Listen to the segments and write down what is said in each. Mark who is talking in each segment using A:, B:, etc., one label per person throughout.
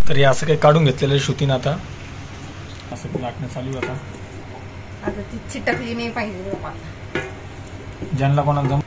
A: तर हे असं काही काढून घेतलेलं आहे श्रुतीनं आता असं लाटणं चालू आहे
B: आता ती चिटकली नाही पाहिजे बाबा.
A: ज्यांना कोणाला जम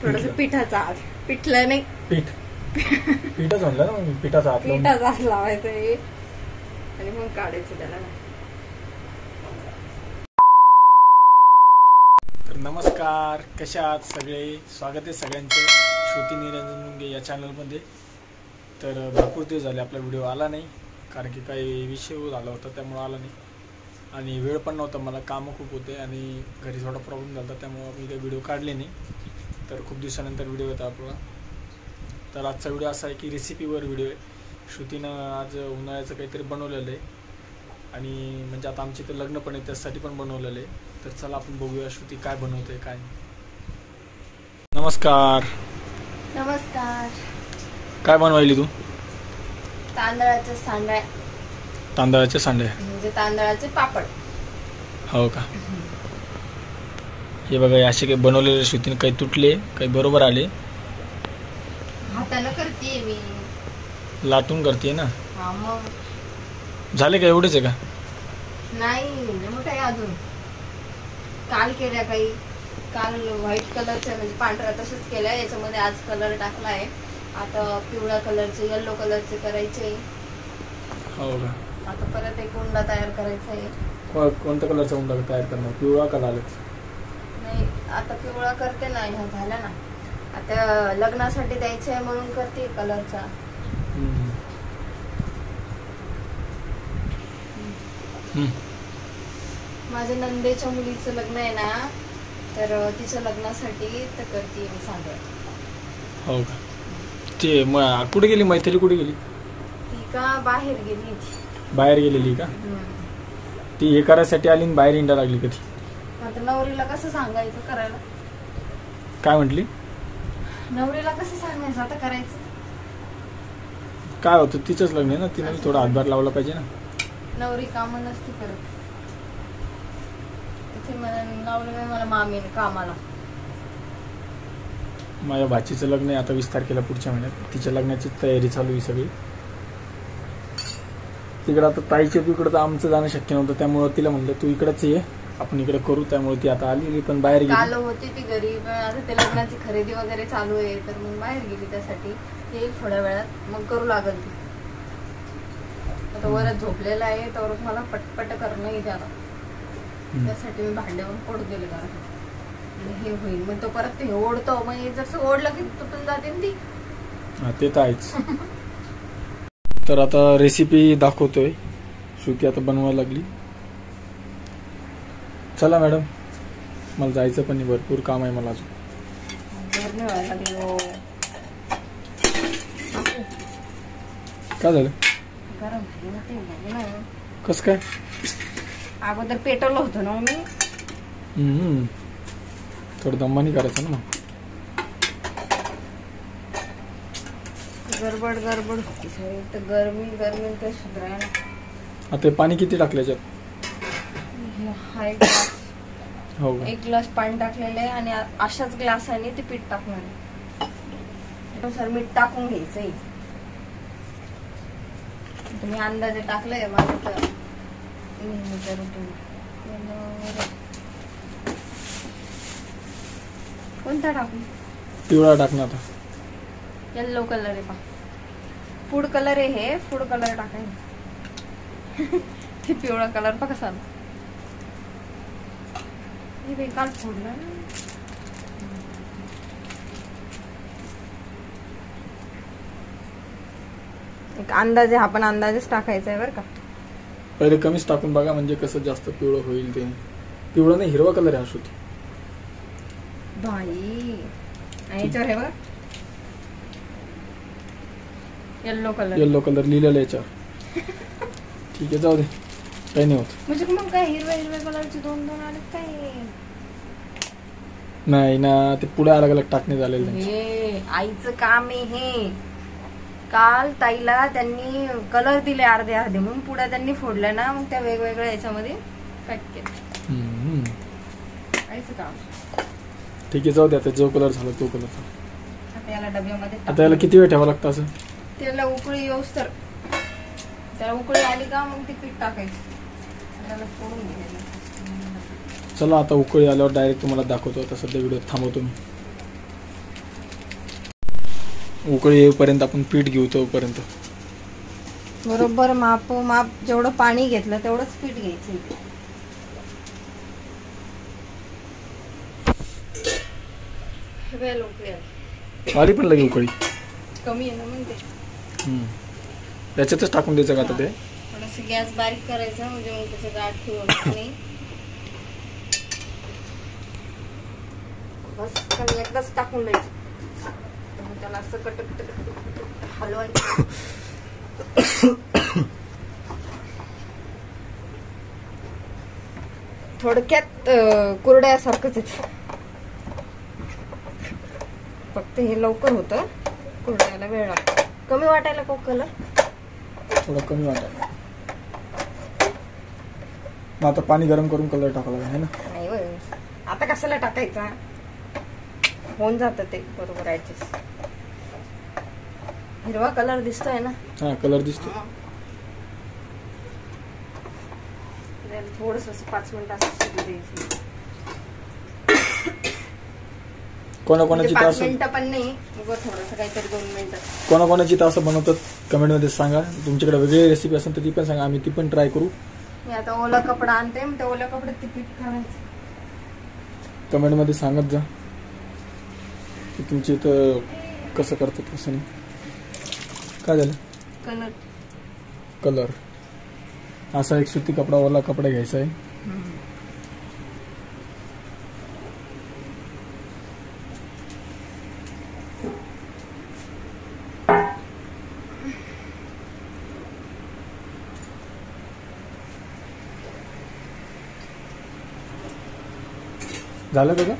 B: थोडंसं पिठाचा हात पिठलं नाही
A: पिठच म्हणलं ना पिठाचा
B: हात लावायचा आहे आणि मग काढायचं त्याला.
A: तर नमस्कार, कशा आहात सगळे? स्वागत आहे सगळ्यांचं श्रुती निरंजन मुंगे या चॅनलमध्ये. तर भरपूर दिवस झाले आपला व्हिडिओ आला नाही, कारण की काही विषय झाला होता त्यामुळं आला नाही आणि वेळ पण नव्हता, मला कामं खूप होते आणि घरी थोडा प्रॉब्लेम झाला होता, त्यामुळं मी काही व्हिडिओ काढले नाही. तर खूप दिवसानंतर व्हिडिओ येतो आपला. तर आजचा व्हिडिओ असा आहे की रेसिपीवर व्हिडिओ आहे. श्रुतीनं आज उन्हाळ्याचं काहीतरी बनवलेलं आहे आणि म्हणजे आता आमच्या इथं लग्न पण आहे त्यासाठी पण बनवलेलं आहे. तर चला आपण बघूया श्रुती काय बनवते काय. नमस्कार.
B: नमस्कार.
A: काय बनवायली तू?
B: तांदळाच्या सांड्या.
A: तांदळाचे सांडे
B: म्हणजे तांदळाचे पापड.
A: हो का? हे बघा असे काही बनवलेले श्रुतीने, काही तुटले काही बरोबर आले.
B: हाताने करते मी.
A: लाटून करते ना?
B: हा मग
A: झाले का? एवढेच आहे का?
B: नाही मोठा आहे अजून. काल केल्या काही. काल व्हाईट कलरच्या म्हणजे पांढरा तसंच केल्या, याच्यामध्ये आज कलर टाकला आहे. आता पिवळ्या कलरचे येलो कलरचे करायचे.
A: हो का?
B: आता परत एक उंडा तयार करायचा आहे.
A: कोणत्या कलरचा उंडा तयार करणार? पिवळा का लालच?
B: नाही आता पिवळा करते ना, ह्या झाल्या ना, आता लग्नासाठी द्यायचे आहे म्हणून करते कलरचा. माझ्या नंदेच्या मुलीचं लग्न आहे ना, तर तिच्या लग्नासाठी तर करते मी सांगते.
A: हो का? ते कुठे गेली मैथिली? कुठे गेली
B: ती? का बाहेर गेली?
A: बाहेर गेलेली का? ती हे करायसाठी आली बाहेर इंडा लागली कधी?
B: आता नवरीला कसं सांगायचं करायला?
A: काय म्हटली?
B: नवरीला कसं सांगायचं आता करायचं?
A: काय होतं, तिचंच लग्न आहे ना, तिने थोडा हातभार लावला पाहिजे ना.
B: नवरी कामं नसती करत. इथे मला लावलं मला मामीने कामाला.
A: माझ्या भाचीचं लग्न आहे आता 20 तारखेला पुढच्या महिन्यात. तिच्या लग्नाची तयारी चालू आहे सगळी. तिकडं आता ताईच्या तिकडं तर आमचं जाणं शक्य नव्हतं, त्यामुळं तिला म्हणलं तू इकडंच ये, आपण इकडे करू. त्यामुळे ती आता आली पण बाहेर गेली.
B: काल होती ती घरी, पण आता ते लग्नाची खरेदी वगैरे चालू आहे, तर मग बाहेर गेली. त्यासाठी येईल थोड्या वेळात, मग करू लागल ती. आता वरच झोपलेला आहे तर मला पटपट करणं येते आता. त्यासाठी मी भांडे पण पडू दिले कारण हे होईल. मग तो परत हे ओढतो, मग जसं ओढलं की तुटून जाते ती.
A: हा ते तर आहेच. तर आता रेसिपी दाखवतोय. श्रुती आता बनवायला लागली. चला मॅडम, मला जायचं पण नाही, भरपूर काम आहे मला अजून. काय झालं? कस काय?
B: अगोदर पेटवलं होतं ना मी.
A: थोडं दमानी करायचं ना मग.
B: गडबड होती सगळी, तर गरमी तर सुधारायला.
A: आता पाणी किती टाकलं याच्यात? हो,
B: एक ग्लास पाणी टाकलेलं आहे आणि अशाच ग्लासाने ते पीठ टाकणार आहे. सर मीठ टाकून घ्यायचंय. तुम्ही अंदाजे टाकलंय माझं तर कोणता टाकू?
A: पिवळा टाकणार आता.
B: येल्लो कलर आहे पा, फूड कलर आहे हे. फूड कलर टाकायचं. ते पिवळा कलर पा कसा काल फोडला ना. एक अंदाजे, आपण अंदाजेच टाकायचा आहे बरं का.
A: पहिले कमीच टाकून बघा, म्हणजे कसं जास्त पिवळं होईल. ते पिवळं नाही, हिरवा कलर आहे हा श्रुती.
B: बाई याच्यावर आहे बघ,
A: येल्लो कलर लिहिलेलं याच्यावर. ठीक आहे, जाऊ दे, काही नाही होत.
B: म्हणजे मग काय हिरव्या कलरचे दोन आले काय?
A: नाही ना, ते पुढे अलग अलग टाकणे झालेलं नाही.
B: हे आईचं काम आहे हे. काल ताईला त्यांनी कलर दिले अर्धे म्हणून पुढे त्यांनी फोडल्या ना, मग त्या वेगवेगळ्या याच्यामध्ये पॅक केलं. आईचं काम.
A: ठीक आहे, जाऊ दे, आता जो कलर झाला तो कलर.
B: आता याला डब्यामध्ये
A: आता याला किती वेळ ठेवावं लागतं असं?
B: त्याला उकळी येऊस तर त्याला उकळी आली का मग ते पीठ टाकायचं, त्याला फोडून घ्यायचं.
A: चला आता उकळी आल्यावर डायरेक्ट तुम्हाला दाखवतो. आता सध्या व्हिडिओ थांबवतो मी. उकळी येईपर्यंत आपण पीठ घेऊ. तोपर्यंत
B: बरोबर माप जेवढं पाणी घेतलं तेवढंच पीठ घ्यायचं.
A: आली पण लगे उकळी
B: कमी आहे ना मग ते.
A: त्याच्यातच टाकून द्यायचं का आता ते?
B: थोडस गॅस बारीक करायचा म्हणजे मग त्याचं गाठ ठेवून नाही. बस कमी एकदाच टाकून द्यायचं. त्याला असं कटक हलवायचं. थोडक्यात कुरड्यासारखंच येते, फक्त हे लवकर होतं. कुरड्याला वेळ लागतो. कमी वाटायला को कलर
A: थोडा कमी वाटायला. मग आता पाणी गरम करून कलर टाकायला आहे ना?
B: नाही होय, आता कशाला टाकायचा, होऊन जात ते बरोबर ऍडजस्ट. हिरवा कलर दिसतोय ना?
A: हा कलर दिसतो.
B: थोडस 5 मिनिट
A: कोणाकोणाची तर
B: 5 मिनिटं पण नाही, थोडस काहीतरी 2 मिनिटं.
A: कोणाकोणाची तर असं बनवतात कमेंट मध्ये सांगा. तुमच्याकडे वेगळी रेसिपी असेल तर ती पण सांगा, आम्ही ती पण ट्राय करू.
B: मी आता ओला कपडा आणते, मग त्या ओल्या कपड्यात ते पीठ घालायचं.
A: कमेंट मध्ये सांगत जा की तुमची इथं कसं करतात कसं नाही. काय झालं?
B: कलर
A: कलर असा एक सुती कपडा ओला कपडा घ्यायचा आहे. झालं का?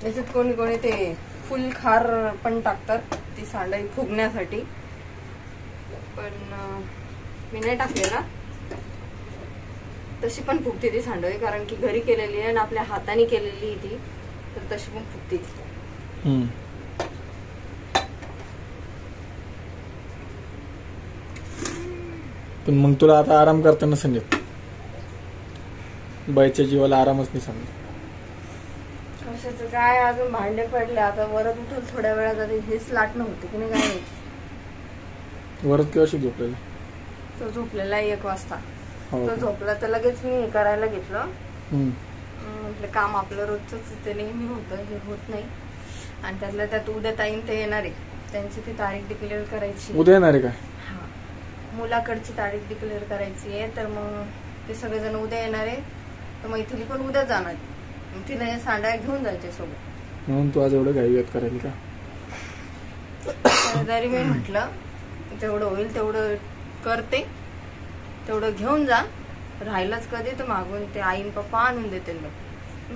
B: याच्यात कोणी कोणी ते फुल खार पण टाकतात, ती सांडई फुगण्यासाठी. पण मी नाही टाकलेला. तशी पण फुगते ती सांडई, कारण की घरी केलेली आहे आणि आपल्या हाताने केलेली ती, तर तशी पण फुगते.
A: पण मग तुला आता आराम करताना समजत, बाईच्या जीवाला आरामच नाही समजत.
B: कशाचं काय, अजून भांडे पडले. आता वरत उठल थोड्या वेळात. आधी हेच लाटणं होते की नाही काय.
A: वरत केव्हाशी झोपलेला?
B: तो झोपलेला 1 वाजता.
A: हो
B: तो
A: का?
B: झोपला तर लगेच मी करायला घेतलं. म्हटलं काम आपलं रोजच ते नेहमी होतं, हे होत नाही. आणि त्यातल्या त्यात उद्या ताईन ते येणार आहे, त्यांची ती तारीख डिक्लेअर करायची.
A: उद्या येणार आहे का?
B: हा, मुलाकडची तारीख डिक्लेअर करायची आहे. तर मग ते सगळेजण उद्या येणार आहे. तर मैथिली पण उद्या जाणार. तिला हे सांडा घेऊन जायचे सोबत.
A: म्हणून तू आज एवढं घाई व्यक्त करेल का?
B: तरी मी म्हटलं जेवढं होईल तेवढं करते, तेवढं घेऊन जा. राहिलंच कधी तर मागून ते आईन पप्पा आणून देतील.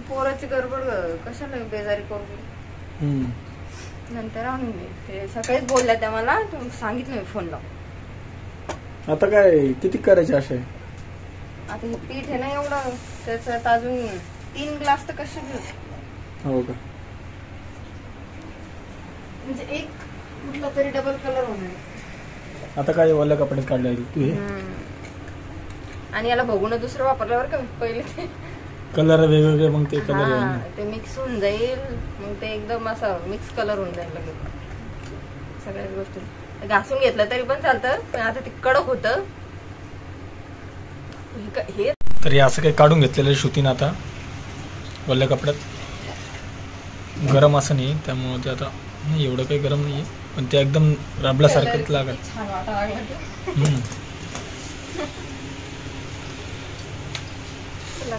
B: पोराची गडबड कशाला बेजारी करू. नंतर आणून दे. ते सकाळीच बोलल्या त्या मला, सांगितलं मी फोन लावून.
A: आता काय किती करायची आशा आहे?
B: आता हे पीठ आहे ना एवढं, त्याच्यात अजून 3 ग्लास तर कसे घेऊ.
A: हो का?
B: म्हणजे एक कुठला तरी डबल कलर होणार.
A: आता काय ओल्या कपड्यात काढले तू हे?
B: आणि याला बघून दुसरं वापरल्यावर का पहिले ते
A: कलर वेगवेगळे, मग ते कलर
B: ते मिक्स होऊन जाईल. मग ते एकदम असं मिक्स कलर होऊन जाईल लगेच सगळ्याच गोष्टी. घासून घेतलं तरी पण चालतं, पण आता ते कडक होतं हे.
A: तर असं काही काढून घेतलेलं श्रुतीनं आता ओल्या कपड्यात. गरम असं नाही, त्यामुळे ते आता नाही एवढं काही गरम नाहीये, पण ते एकदम रबल्यासारखंच लागत.
B: छान वाटायला लागलं.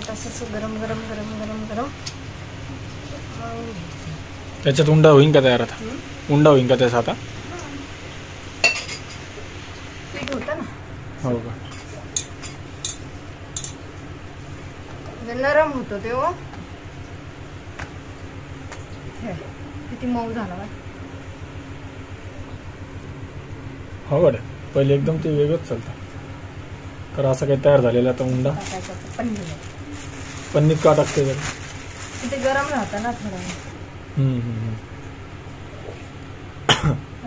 B: तसंच गरम गरम गरम गरम गरम
A: त्याच्यात उंडा होईन का तयार? आता उंडा होईन का त्याचा? आता
B: पीठ होतं ना.
A: हो का?
B: नरम होतो ते. हो किती मऊ झाला बा.
A: हो गड्या, पहिले एकदम ते वेगळंच चालतं. तर असं काही तयार झालेलं आता उंडा. पन्नीत का टाकते?
B: ते गरम राहतं ना थोडं.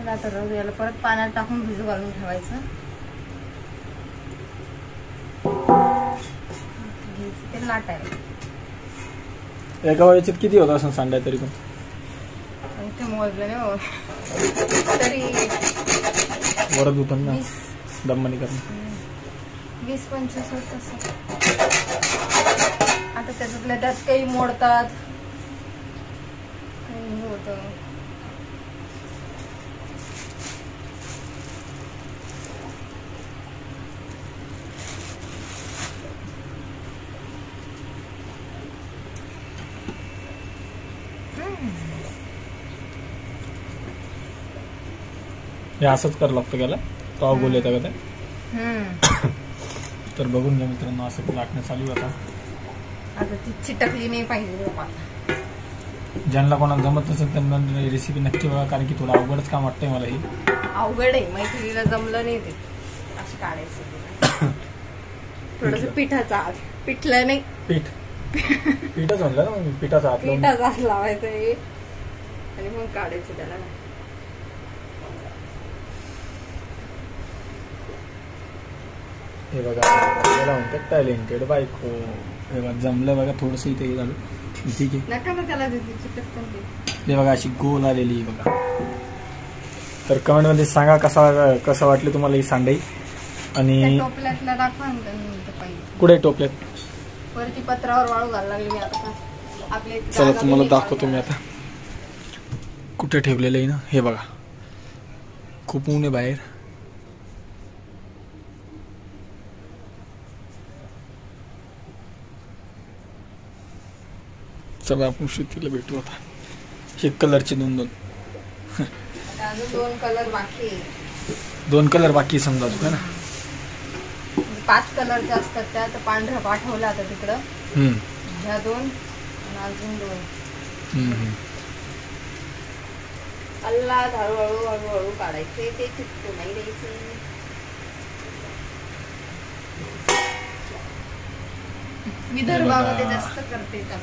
B: आता राहू याला परत पाण्यात टाकून भिजू घालून ठेवायचं. ते लाटायला
A: एका वेळेच्यात किती होत असं सांडाय तरी पण?
B: ते मोजलं नाही तरी
A: वरच होतं ना दमनी करणं.
B: 20-25 होत असं. आता त्याच्यातल्या त्यात काही मोडतात काही होतं.
A: हे असंच करावं लागतं त्याला पाव गोल येतं का ते. तर बघून घ्या मित्रांनो, असं लाटणं चालू आता.
B: आता ती चिटकली नाही पाहिजे.
A: ज्यांना कोणाला जमत नसेल त्यांना रेसिपी नक्की बघा, कारण की थोडं अवघडच काम वाटतंय मला. ही
B: अवघड आहे, मैत्रिणीला जमलं नाही ते असं काढायचं. थोडस पिठाचा हात पिठलं नाही,
A: पीठच म्हणलं ना मग, पिठाचा
B: हात लावायचं हे आणि मग काढायचं त्याला.
A: हे बघा त्याला म्हणतात टॅलेंटेड बायको. हे बघा जमलं बघा, थोडस इथे हे झालं ठीक आहे.
B: नका ना त्याला
A: हे बघा अशी गोल आलेली बघा. तर कमेंट मध्ये सांगा कसं वाटलं तुम्हाला ही सांडाई. आणि
B: टोपल्यातला दाखवा
A: कुठे टोपल्यात?
B: वरती पत्रावर वाळू घालायला लागली मी आता. आपले
A: चला तुम्हाला दाखवतो मी आता कुठे ठेवलेलं आहे ना. हे बघा खूप ऊन आहे बाहेर. चला आपण श्रुतीला भेटू आता. हे कलरचे दोन
B: कलर बाकी.
A: 2 कलर बाकी समजा तुका ना.
B: 5 कलरचे असतात त्या. तर पांढरा पाठवला आता तिकडं. ह्या 2 आणि अजून 2. अल्ला हळूहळू हळूहळू काढायचे, ते चिटकू नाही द्यायचे. विदर्भामध्ये जास्त करते का?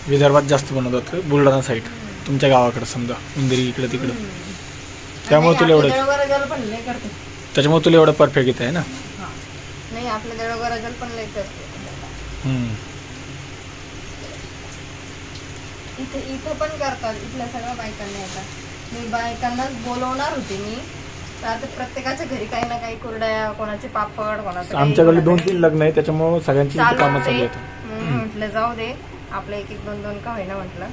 A: विदर्भात जास्त बनवतात, बुलढाणा साईड. तुमच्या गावाकडे समजा उंदरी इकडे तिकडे. त्यामुळे तुला एवढं त्याच्यामुळे तुला एवढं परफेक्ट येत आहे ना.
B: नाही आपल्या देवगराजल पण लय करते. इथं पण करतात. इथल्या सगळ्या बायकांना येतात. मी बायकांनाच बोलवणार होते मी. तर आता प्रत्येकाच्या घरी काही ना काही कुरड्या, कोणाचे पापड, कोणाचे.
A: आमच्याकडे 2-3 लग्न आहे, त्याच्यामुळे सगळ्यांची कामं चालू आहेत.
B: म्हटलं जाऊ दे आपलं 1-1 2-2 का होईना म्हटलं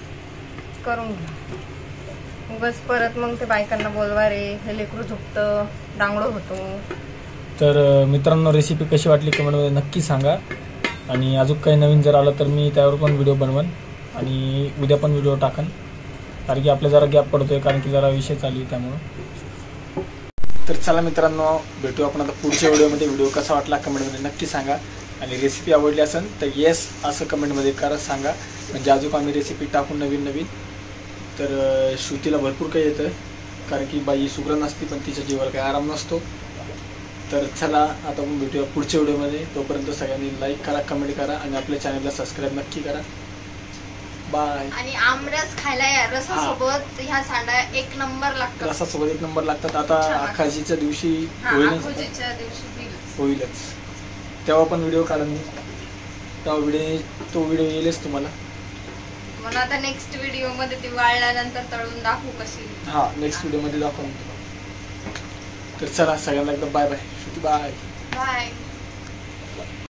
B: करून घ्या. उगाच परत मग ते बायकांना बोलवा रे, हे लेकरू झोपतं, डांगडो होतो.
A: तर मित्रांनो रेसिपी कशी वाटली कमेंटमध्ये नक्की सांगा. आणि अजून काही नवीन जर आलं तर मी त्यावर पण व्हिडिओ बनवन आणि उद्या पण व्हिडिओ टाकन. कारण की आपल्या जरा गॅप पडतोय, कारण की जरा विषय चालू आहे त्यामुळं. तर चला मित्रांनो भेटू आपण आता पुढच्या व्हिडिओमध्ये. व्हिडिओ कसा वाटला कमेंटमध्ये नक्की सांगा. आणि रेसिपी आवडली असेल तर येस असं कमेंटमध्ये करा सांगा. म्हणजे अजून आम्ही रेसिपी टाकून नवीन. तर श्रुतीला भरपूर काही येतं, कारण की बाई सुग्रण असते पण तिच्या जीवावर काही आराम नसतो. तर चला आता आपण भेटूया पुढच्या व्हिडिओमध्ये. तोपर्यंत सगळ्यांनी लाईक करा, कमेंट करा आणि आपल्या चॅनलला सबस्क्राईब नक्की करा. बाय.
B: आणि आमरस खायला या रसासोबत ह्या सांडा 1 नंबर लागतात.
A: रसासोबत 1 नंबर लागतात. आता आखाजीच्या दिवशी होईलच, तेव्हा पण व्हिडिओ काढून मी. तेव्हा तो व्हिडिओ येईलच तुम्हाला.
B: मला आता नेक्स्ट व्हिडिओ मध्ये ती वाळल्यानंतर तळून दाखवू कशी.
A: नेक्स्ट व्हिडिओ मध्ये दाखवून. तर चला सगळ्यांना एकदा बाय बाय. बाय.